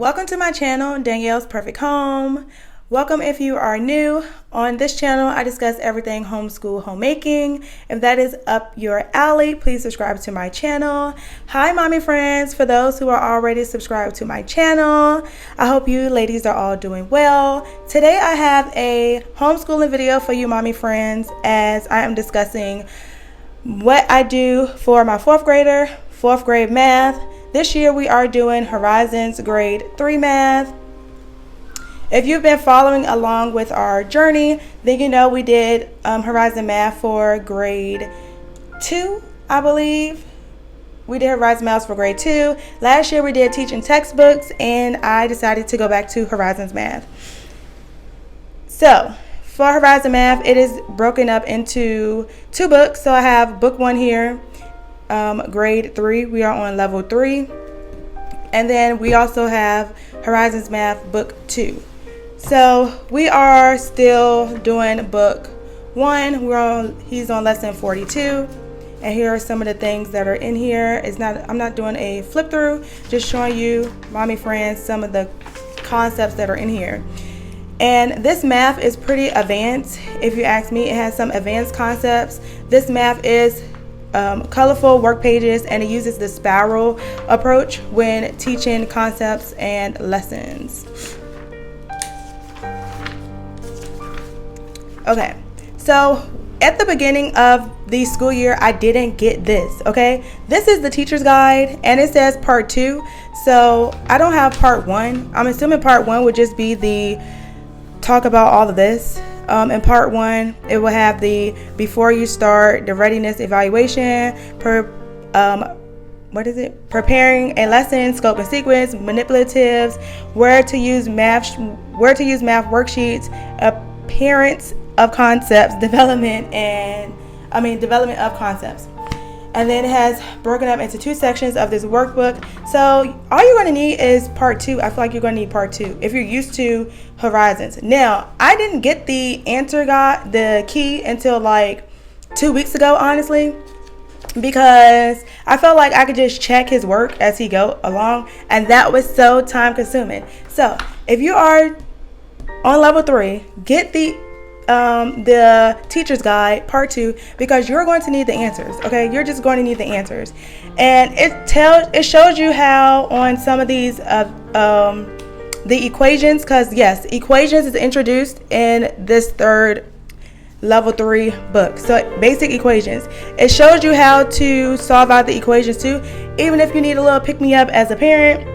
Welcome to my channel, Danielle's Perfect Home. Welcome if you are new. On this channel, I discuss everything homeschool homemaking. If that is up your alley, please subscribe to my channel. Hi, mommy friends. For those who are already subscribed to my channel, I hope you ladies are all doing well. Today, I have a homeschooling video for you, mommy friends, as I am discussing what I do for my fourth grade math. This year we are doing Horizons grade 3 math. If you've been following along with our journey, then you know we did Horizon math for grade 2, I believe. We did Horizon math for grade 2. Last year we did teaching textbooks, and I decided to go back to Horizons math. So for Horizon math, it is broken up into 2 books. So I have book 1 here. Grade 3, we are on level 3, and then we also have Horizons Math book 2. So we are still doing book 1. He's on lesson 42, and here are some of the things that are in here. I'm not doing a flip through, just showing you, mommy friends, some of the concepts that are in here. And this math is pretty advanced. If you ask me, it has some advanced concepts. This math is colorful work pages, and it uses the spiral approach when teaching concepts and lessons. Okay, so at the beginning of the school year, I didn't get this. Okay, this is the teacher's guide, and it says part 2. So I don't have part 1. I'm assuming part 1 would just be the talk about all of this. In part 1, it will have the before you start, the readiness evaluation, preparing a lesson, scope and sequence, manipulatives, where to use math worksheets, appearance of concepts, development of concepts. And then it has broken up into 2 sections of this workbook. So all you're going to need is part 2. I feel like you're going to need part 2 if you're used to Horizons. Now, I didn't get the answer guide, the key, until like 2 weeks ago, honestly, because I felt like I could just check his work as he go along, and that was so time consuming. So if you are on level 3, get the teacher's guide part 2, because you're going to need the answers. Okay, you're just going to need the answers, and it shows you how on some of these the equations, because yes, equations is introduced in this level 3 book. So basic equations, it shows you how to solve out the equations too. Even if you need a little pick me up as a parent,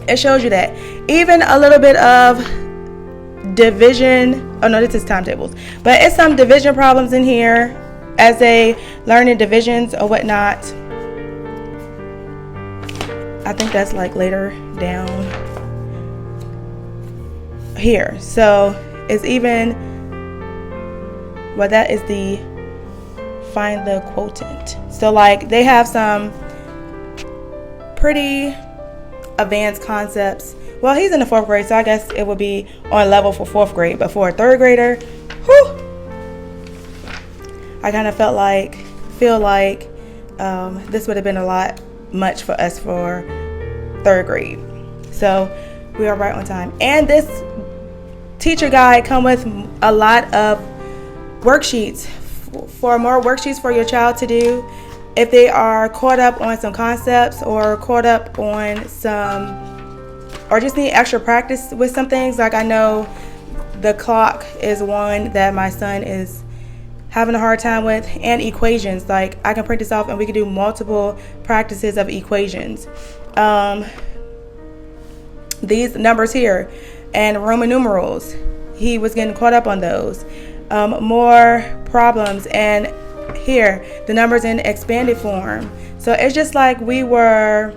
it shows you that. Even a little bit of division. Oh no, this is timetables, but it's some division problems in here as they learning divisions or whatnot. I think that's like later down here. So it's even, well, that is the find the quotient. So like they have some pretty advanced concepts. Well, he's in the 4th grade, so I guess it would be on level for 4th grade. But for a 3rd grader, I kind of feel like this would have been a lot much for us for 3rd grade. So we are right on time. And this teacher guide come with a lot of worksheets for more worksheets for your child to do if they are caught up on some concepts or caught up on some, or just need extra practice with some things. Like I know the clock is one that my son is having a hard time with, and equations. Like I can print this off and we can do multiple practices of equations. These numbers here and Roman numerals, he was getting caught up on those. More problems, and here the numbers in expanded form. So it's just like we were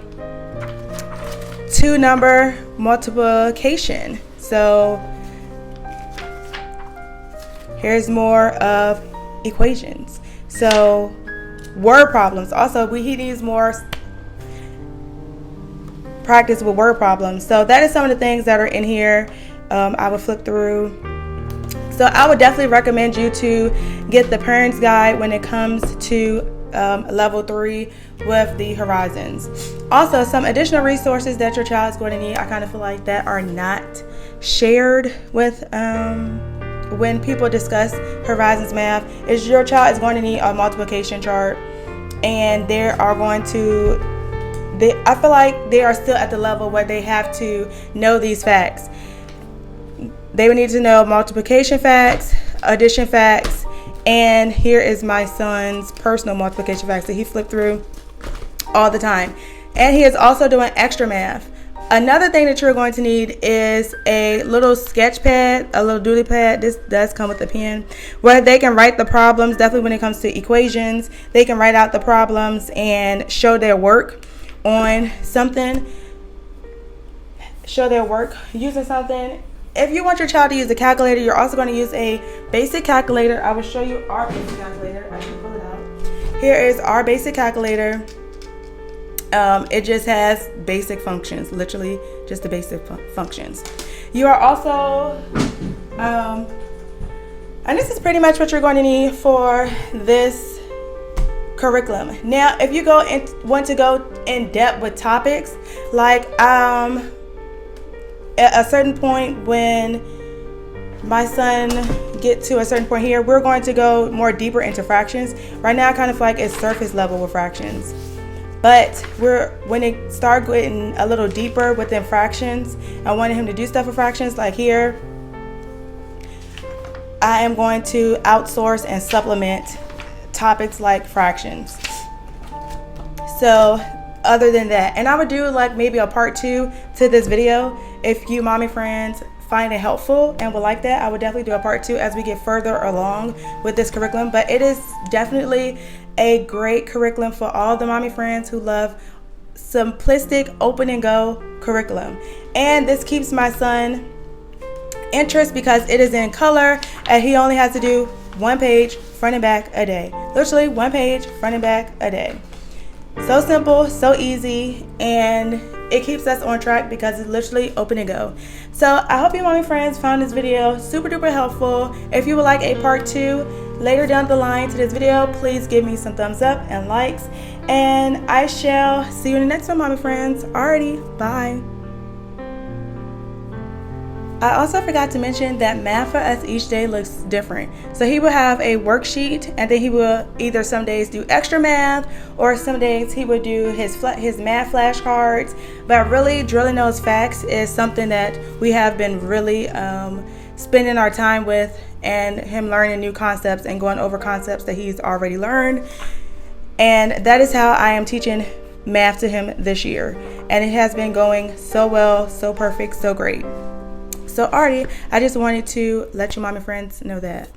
2-number multiplication. So here's more of equations. So word problems. Also, he needs more practice with word problems. So that is some of the things that are in here. I will flip through. So I would definitely recommend you to get the parents guide when it comes to level 3 with the horizons. Also, some additional resources that your child is going to need, I kind of feel like that are not shared with when people discuss horizons math, is your child is going to need a multiplication chart, and I feel like they are still at the level where they have to know these facts. They would need to know multiplication facts, addition facts, and here is my son's personal multiplication facts that he flipped through all the time. And he is also doing extra math. Another thing that you're going to need is a little sketch pad, a little doodle pad. This does come with a pen where they can write the problems. Definitely when it comes to equations, they can write out the problems and show their work on something. Show their work using something. If you want your child to use a calculator, you're also going to use a basic calculator. I will show you our basic calculator. I can pull it out. Here is our basic calculator. It just has basic functions, literally just the basic functions. You are also, and this is pretty much what you're going to need for this curriculum. Now, if you want to go in depth with topics, like at a certain point when my son get to a certain point here, we're going to go more deeper into fractions. Right now, I kind of feel like it's surface level with fractions. But when it start getting a little deeper within fractions, I wanted him to do stuff with fractions. Like here, I am going to outsource and supplement topics like fractions. So other than that, and I would do like maybe a part 2 to this video. If you mommy friends find it helpful and would like that, I would definitely do a part 2 as we get further along with this curriculum. But it is definitely a great curriculum for all the mommy friends who love simplistic, open and go curriculum. And this keeps my son interest because it is in color and he only has to do 1 page front and back a day. Literally 1 page front and back a day. So simple, so easy, and it keeps us on track because it's literally open and go. So I hope you mommy friends found this video super duper helpful. If you would like a part 2 later down the line to this video, please give me some thumbs up and likes, and I shall see you in the next one, mommy friends. Alrighty, bye. I also forgot to mention that math for us each day looks different. So he will have a worksheet, and then he will either some days do extra math, or some days he would do his math flashcards. But really drilling those facts is something that we have been really spending our time with, and him learning new concepts and going over concepts that he's already learned. And that is how I am teaching math to him this year. And it has been going so well, so perfect, so great. So already, I just wanted to let you mommy friends know that.